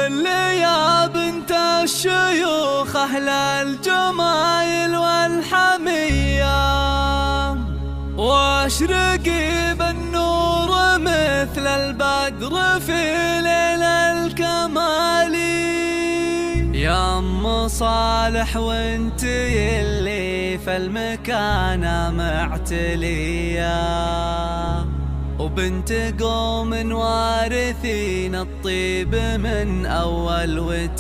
طل يا بنت الشيوخ أهل الجمايل والحمية، واشرقي بالنور مثل البدر في ليل الكمال. يا أم صالح وانتي اللي في المكانة معتلية، وبنت قوم وارثين الطيب من أول وتالي.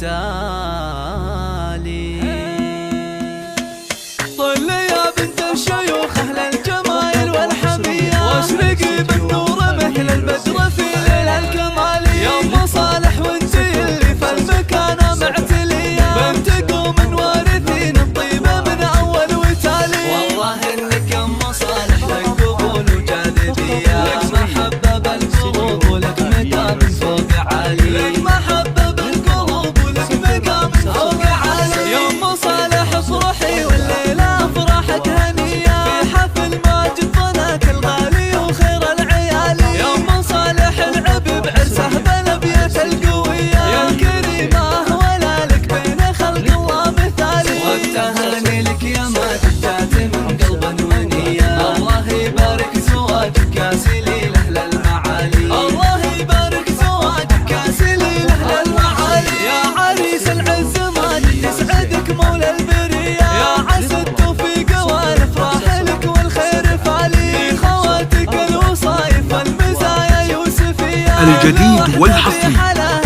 طل يا بنت الشيوخ أهل الجمايل والحمية، واشرقي بالنور مثل البدر في ليل الكمال. يا أم صالح وانتي اللي في المكانة معتلية، بنت قوم وارثين الطيب من أول وتالي. والله إنك يا أم صالح لك قبول وجاذبية، لك محبة بالقلوب ولك مقام فوق عالي، لك محبة بالقلوب ولك مقام فوق عالي. يا أم صالح افرحي والليلة افراحك هنية، في حفل ماجد ظناك الغالي وخير العيالي. يا أم صالح العب بعرسه بالابيات القوية، يا كريمة ولا لك بين خلق الله مثالي. والتهاني لك يا ماجد جات من قلب ونية، الله يبارك زواجك يا سليل أهل المعالي، الله يبارك زواجك يا سليل أهل المعالي. يا عريس العز ماجد يسعدك مولى البرية، يا عسى التوفيق والافراح لك والخير فالي. خواتك الوصايف والمزايا يوسفية، الجديد والحصري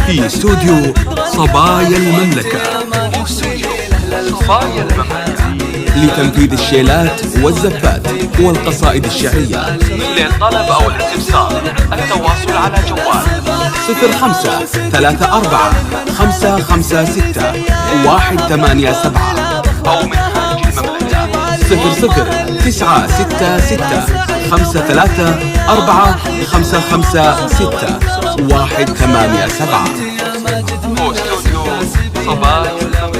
في استوديو صبايا المملكة. لتنفيذ الشيلات والزفات والقصائد الشعرية. للطلب أو الاستفسار التواصل على جوال 05 345 556 187 أو من خارج المملكة 00 966 53 45 556 187. واستوديو صبايا المملكة.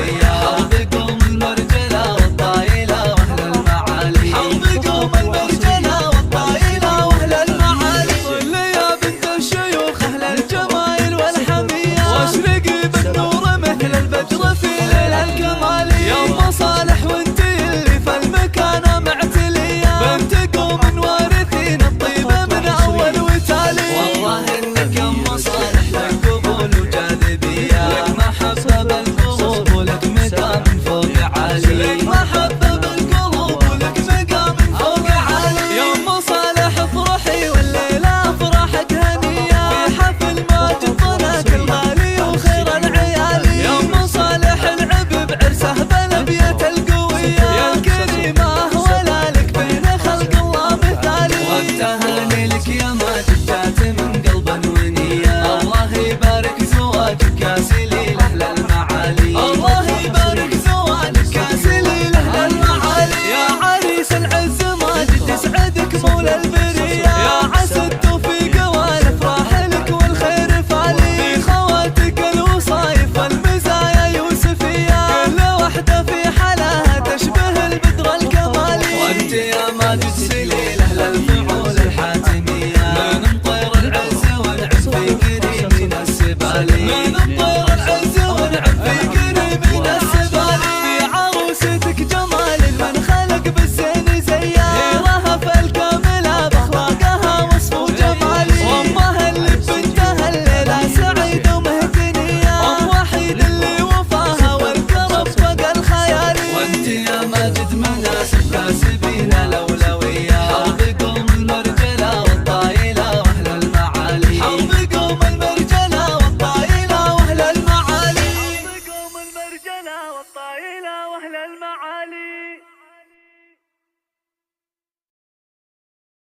والطايلة واهل المعالي.